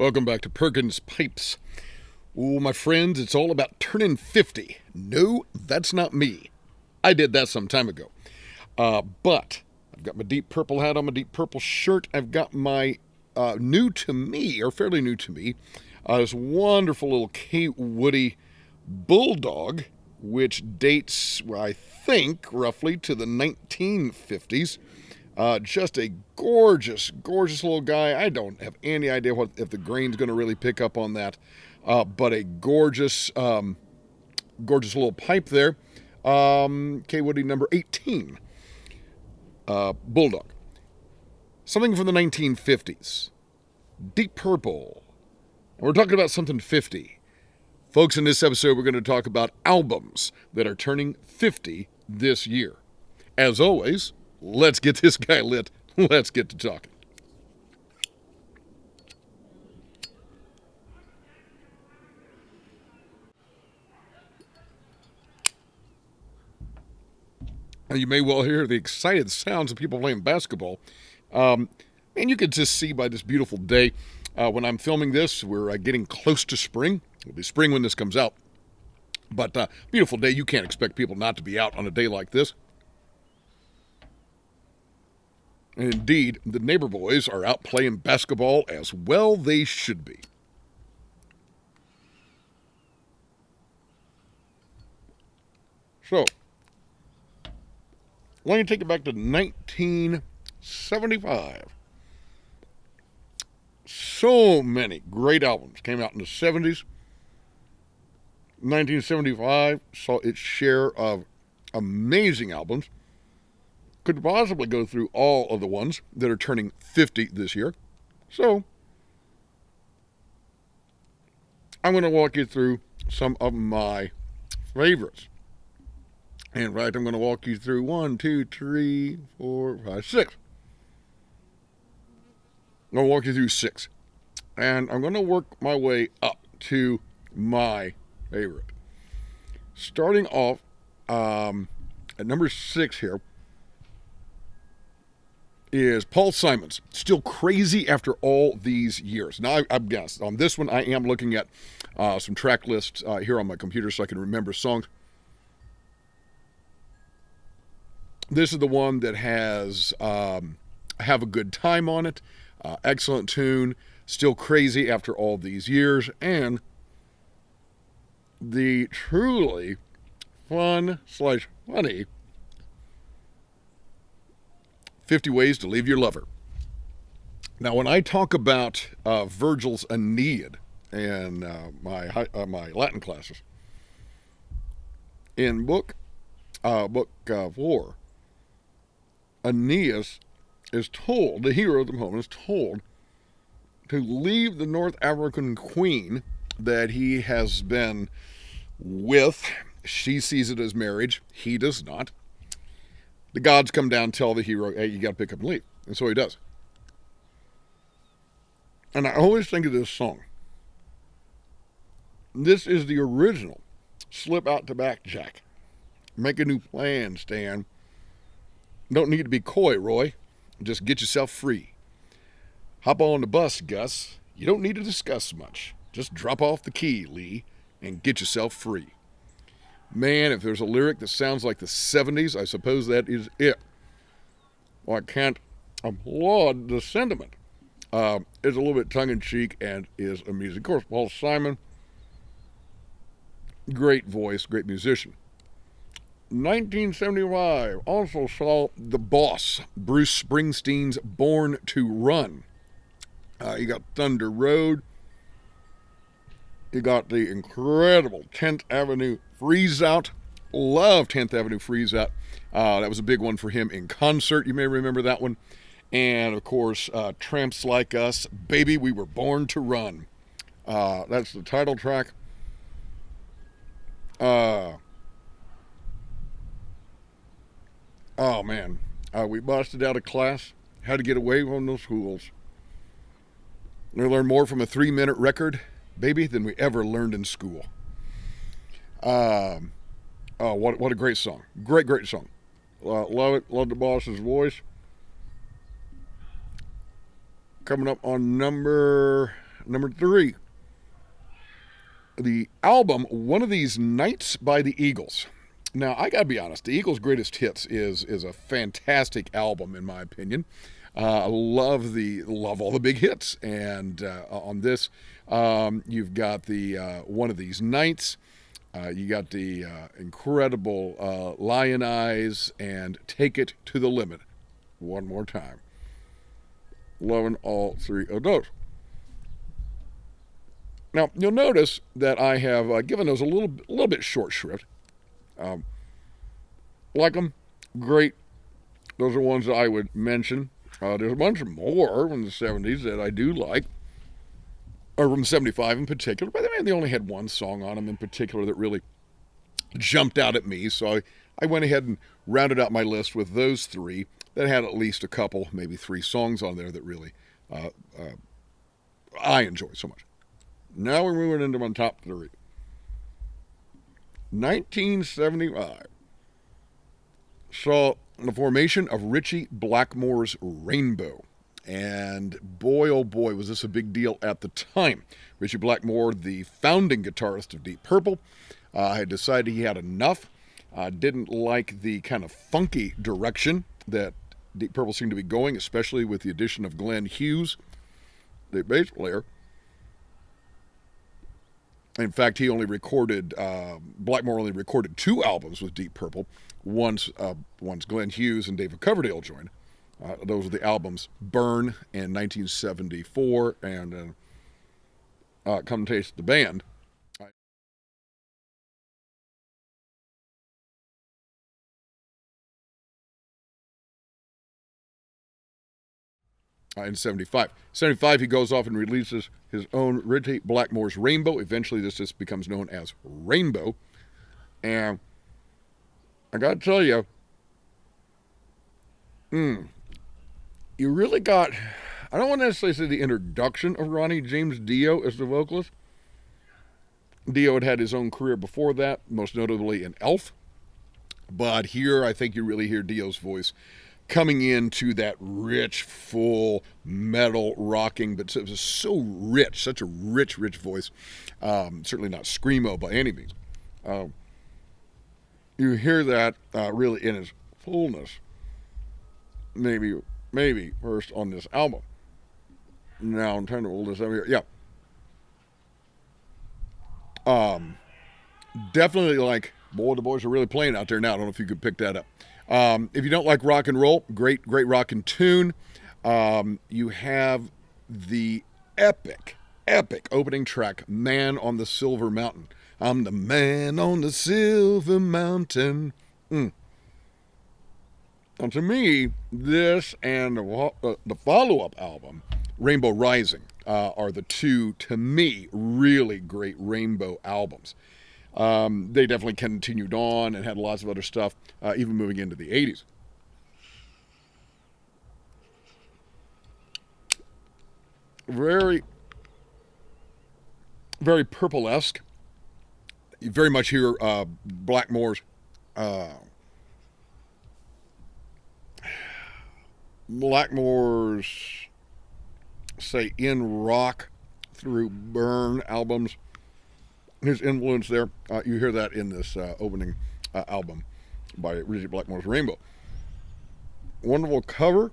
Welcome back to Perkins Pipes. Oh, my friends, it's all about turning 50. No, that's not me. I did that some time ago. But I've got my deep purple hat on, my deep purple shirt. I've got my new to me, or fairly new to me, this wonderful little Kate Woody bulldog, which dates, I think, roughly to the 1950s. Just a gorgeous, gorgeous little guy. I don't have any idea if the grain's going to really pick up on that, but a gorgeous, gorgeous little pipe there. K. Woody number 18, bulldog. Something from the 1950s. Deep purple. And we're talking about something 50. Folks, in this episode, we're going to talk about albums that are turning 50 this year. As always, let's get this guy lit. Let's get to talking. Now, you may well hear the excited sounds of people playing basketball. And you can just see by this beautiful day, when I'm filming this, we're getting close to spring. It'll be spring when this comes out. But beautiful day. You can't expect people not to be out on a day like this. And indeed, the neighbor boys are out playing basketball as well they should be. So, let me take it back to 1975. So many great albums came out in the 70s. 1975 saw its share of amazing albums. Could possibly go through all of the ones that are turning 50 this year. So, I'm going to walk you through some of my favorites. In fact, I'm going to walk you through 1, 2, 3, 4, 5, 6. I'm going to walk you through 6. And I'm going to work my way up to my favorite. Starting off at number 6 here is Paul Simon's Still Crazy After All These Years. Now, I've guessed. On this one, I am looking at some track lists here on my computer so I can remember songs. This is the one that has Have a Good Time on it. Excellent tune. Still Crazy After All These Years. And the truly fun/funny 50 Ways to Leave Your Lover. Now, when I talk about Virgil's Aeneid in my Latin classes, in book 4, Aeneas is told, the hero of the poem is told, to leave the North African queen that he has been with. She sees it as marriage. He does not. The gods come down and tell the hero, hey, you got to pick up and leave. And so he does. And I always think of this song. This is the original Slip Out to Back Jack. Make a new plan, Stan. Don't need to be coy, Roy. Just get yourself free. Hop on the bus, Gus. You don't need to discuss much. Just drop off the key, Lee, and get yourself free. Man, if there's a lyric that sounds like the 70s, I suppose that is it. Well, I can't applaud the sentiment. It's a little bit tongue-in-cheek and is amusing. Of course, Paul Simon, great voice, great musician. 1975 also saw The Boss, Bruce Springsteen's Born to Run. You got Thunder Road. You got the incredible 10th Avenue Freeze Out. Love 10th Avenue Freeze Out. That was a big one for him in concert. You may remember that one. And, of course, Tramps Like Us, Baby, We Were Born to Run. That's the title track. Oh, man. We busted out of class. Had to get away from those schools. We learned more from a 3-minute record, baby, than we ever learned in school. What a great song. Great song. Love it. Love the boss's voice. Coming up on number Number 3, the album One of These Nights by the Eagles. Now, I gotta be honest, the Eagles' Greatest Hits is a fantastic album in my opinion. I love all the big hits, and on this, you've got the One of These Nights. You got the incredible Lion Eyes and Take It to the Limit. One more time. Loving all 3 of those. Now, you'll notice that I have given those a little bit short shrift. Like them, great. Those are ones that I would mention. There's a bunch more from the 70s that I do like, or from 75 in particular. But they only had one song on them in particular that really jumped out at me. So I went ahead and rounded out my list with those 3 that had at least a couple, maybe 3 songs on there that really I enjoy so much. Now we're moving into my top 3. 1975 saw the formation of Ritchie Blackmore's Rainbow. And boy, oh boy, was this a big deal at the time. Ritchie Blackmore, the founding guitarist of Deep Purple, had decided he had enough. Didn't like the kind of funky direction that Deep Purple seemed to be going, especially with the addition of Glenn Hughes, the bass player. In fact, Blackmore only recorded 2 albums with Deep Purple. Once Glenn Hughes and David Coverdale joined. Those were the albums Burn in 1974 and Come Taste the Band. In 75. 75, he goes off and releases his own Ritchie Blackmore's Rainbow. Eventually, this just becomes known as Rainbow. And I got to tell you, you really got, I don't want to necessarily say the introduction of Ronnie James Dio as the vocalist. Dio had his own career before that, most notably in Elf. But here, I think you really hear Dio's voice coming into that rich, full, metal rocking, but it was so rich, such a rich voice. Certainly not screamo by any means. You hear that really in its fullness. Maybe first on this album. Now I'm trying to hold this up here. Yeah. Definitely like, boy, the boys are really playing out there now. I don't know if you could pick that up. If you don't like rock and roll, great rockin' tune. You have the epic opening track, Man on the Silver Mountain. I'm the man on the silver mountain. And to me, this and the follow-up album, Rainbow Rising, are the 2, to me, really great Rainbow albums. They definitely continued on and had lots of other stuff, even moving into the 80s. Very, very Purple-esque. You very much hear Blackmore's say in rock through Burn albums. His influence there, you hear that in this opening album by Ritchie Blackmore's Rainbow. Wonderful cover.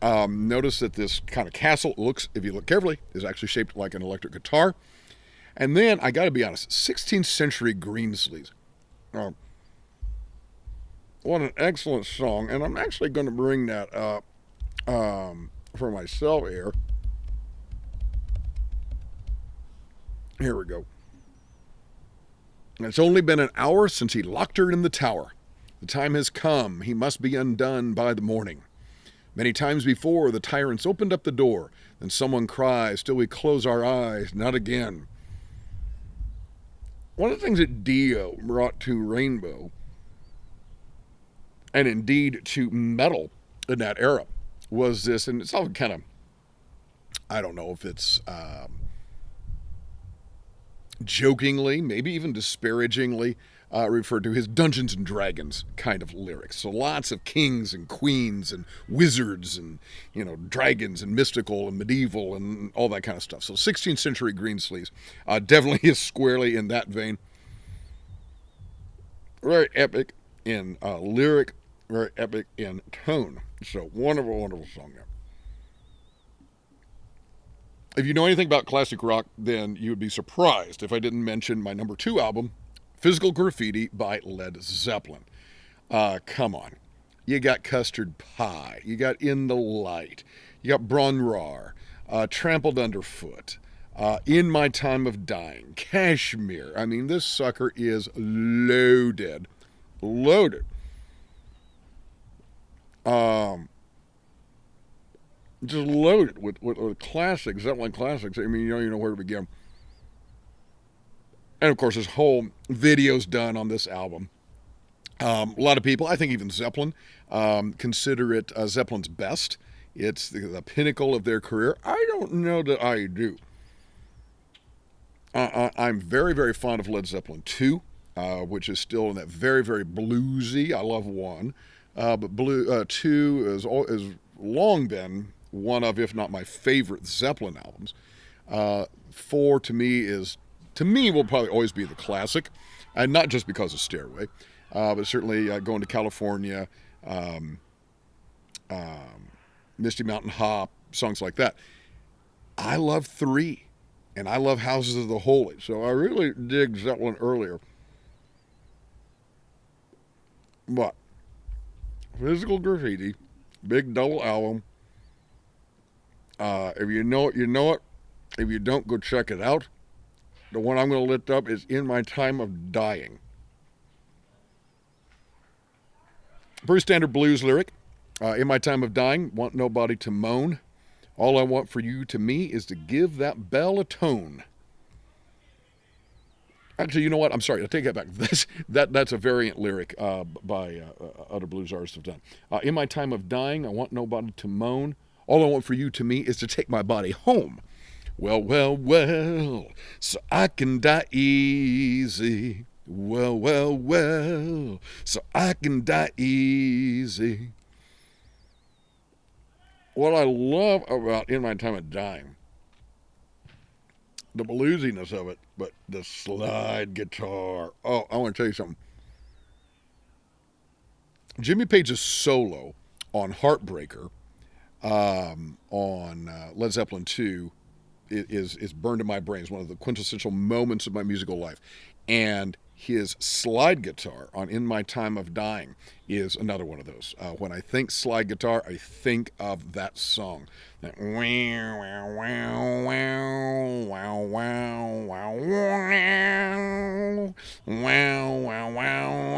Notice that this kind of castle looks, if you look carefully, is actually shaped like an electric guitar. And then, I gotta be honest, 16th century Greensleeves. What an excellent song. And I'm actually going to bring that up for myself here. Here we go. It's only been an hour since he locked her in the tower. The time has come. He must be undone by the morning. Many times before, the tyrants opened up the door. Then someone cries, till we close our eyes, not again. One of the things that Dio brought to Rainbow, and indeed to metal in that era, was this, and it's all kind of, I don't know if it's jokingly, maybe even disparagingly, referred to his Dungeons and Dragons kind of lyrics. So lots of kings and queens and wizards and, dragons and mystical and medieval and all that kind of stuff. So 16th century Greensleeves definitely is squarely in that vein. Very epic in lyric, very epic in tone. So wonderful, wonderful song there. If you know anything about classic rock, then you would be surprised if I didn't mention my number 2 album, Physical Graffiti by Led Zeppelin. Come on. You got Custard Pie. You got In the Light. You got Bron Rar. Trampled Underfoot. In My Time of Dying. Kashmir. I mean, this sucker is loaded. Loaded. Just loaded with classics, Zeppelin classics. I mean, you don't even know where to begin. And of course, this whole video's done on this album. A lot of people, I think even Zeppelin, consider it Zeppelin's best. It's the pinnacle of their career. I don't know that I do. I'm very, very fond of Led Zeppelin 2, which is still in that very, very bluesy. I love 1. But 2 has long been one of, if not my favorite Zeppelin albums. 4 to me will probably always be the classic, and not just because of Stairway, but certainly Going to California, Misty Mountain Hop, songs like that. I love 3, and I love Houses of the Holy, so I really dig Zeppelin earlier. But Physical Graffiti, big double album. If you know it, you know it. If you don't, go check it out. The one I'm going to lift up is In My Time of Dying. Pretty standard blues lyric. In my time of dying, want nobody to moan. All I want for you to me is to give that bell a tone. Actually, you know what? I'm sorry. I'll take that back. That's a variant lyric by other blues artists have done. In my time of dying, I want nobody to moan. All I want for you to me is to take my body home. Well, well, well, so I can die easy. Well, well, well, so I can die easy. What I love about In My Time of Dying, the bluesiness of it, but the slide guitar. Oh, I want to tell you something. Jimmy Page's solo on Heartbreaker on Led Zeppelin 2 is burned in my brain. It's one of the quintessential moments of my musical life. And his slide guitar on In My Time of Dying is another one of those. When I think slide guitar, I think of that song. That wow, wow, wow, wow, wow, wow, wow, wow, wow,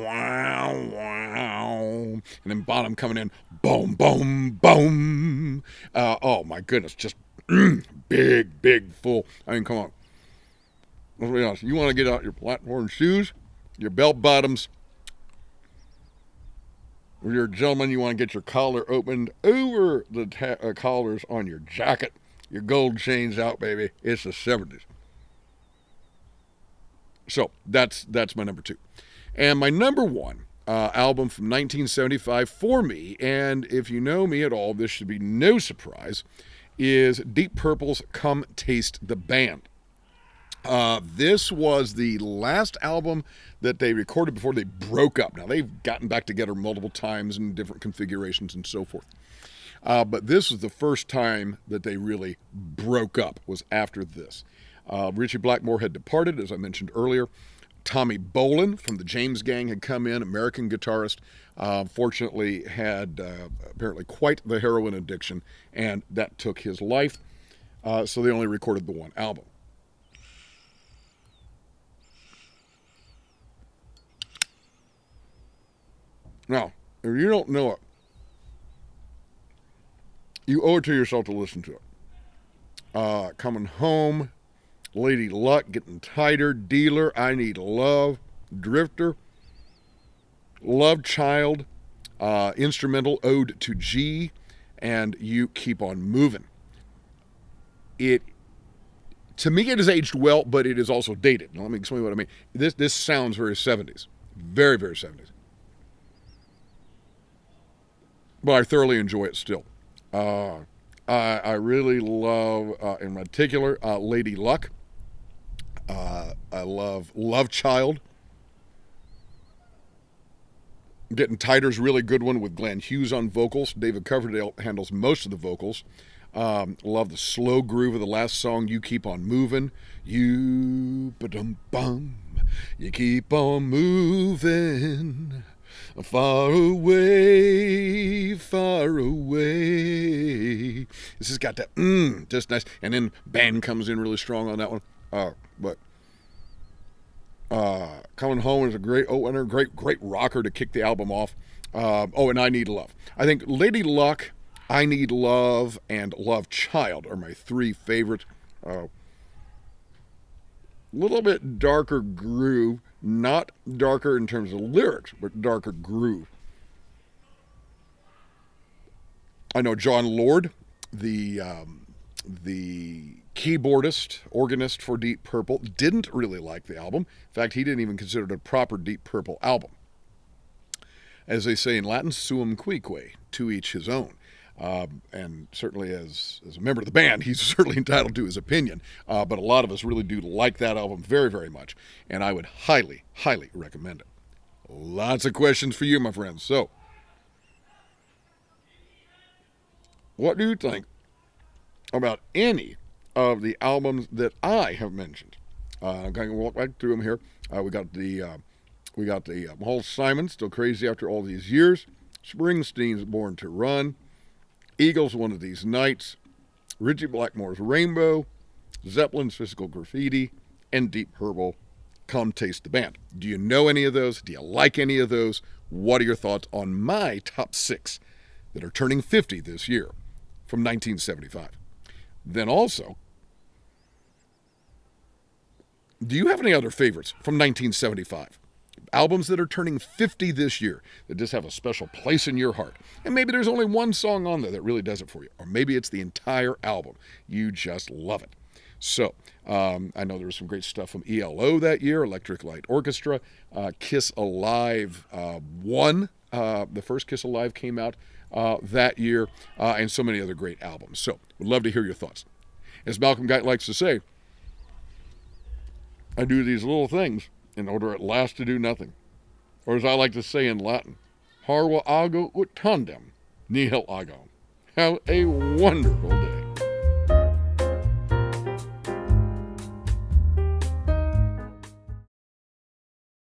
wow, wow, and then bottom coming in, boom, boom, boom. Oh my goodness, just big, full. I mean, come on. Let's be honest. You want to get out your platform shoes, your belt bottoms. If you're a gentleman, you want to get your collar opened over the collars on your jacket. Your gold chains out, baby. It's the 70s. So that's my number 2. And my number 1 album from 1975 for me, and if you know me at all, this should be no surprise, is Deep Purple's Come Taste the Band. This was the last album that they recorded before they broke up. Now, they've gotten back together multiple times in different configurations and so forth. But this was the first time that they really broke up, was after this. Ritchie Blackmore had departed, as I mentioned earlier. Tommy Bolin from the James Gang had come in, American guitarist. Fortunately, had apparently quite the heroin addiction, and that took his life. So they only recorded the one album. Now, if you don't know it, you owe it to yourself to listen to it. Coming Home, Lady Luck, Getting Tighter, Dealer, I Need Love, Drifter, Love Child, instrumental Ode to G, and You Keep on Moving. It To me, it has aged well, but it is also dated. Now, let me explain what I mean. This sounds very 70s. Very, very 70s. But I thoroughly enjoy it still. I really love, in particular, Lady Luck. I love Love Child. Getting Tighter's really good one with Glenn Hughes on vocals. David Coverdale handles most of the vocals. Love the slow groove of the last song, You Keep On Moving. You ba-dum-bum. You keep on moving. Far away, far away. This has got that just nice. And then band comes in really strong on that one. But Coming Home is a great opener, great rocker to kick the album off. And I Need Love. I think Lady Luck, I Need Love, and Love Child are my three favorites. Little bit darker groove, not darker in terms of lyrics, but darker groove. I know John Lord, the keyboardist, organist for Deep Purple, didn't really like the album. In fact, he didn't even consider it a proper Deep Purple album. As they say in Latin, suum cuique, to each his own. And certainly as a member of the band, he's certainly entitled to his opinion. But a lot of us really do like that album very, very much. And I would highly, highly recommend it. Lots of questions for you, my friends. So, what do you think about any of the albums that I have mentioned? I'm going to walk back through them here. We got the Paul Simon, Still Crazy After All These Years. Springsteen's Born to Run. Eagles, One of These Nights. Richie Blackmore's Rainbow. Zeppelin's Physical Graffiti. And Deep Purple, Come Taste the Band. Do you know any of those? Do you like any of those? What are your thoughts on my top 6 that are turning 50 this year from 1975? Then also, do you have any other favorites from 1975? Albums that are turning 50 this year that just have a special place in your heart. And maybe there's only one song on there that really does it for you. Or maybe it's the entire album. You just love it. So, I know there was some great stuff from ELO that year, Electric Light Orchestra. Kiss Alive 1. The first Kiss Alive came out that year. And so many other great albums. So, would love to hear your thoughts. As Malcolm Guite likes to say, I do these little things in order at last to do nothing. Or as I like to say in Latin, Parva ago ut tandem, nihil agam. Have a wonderful day.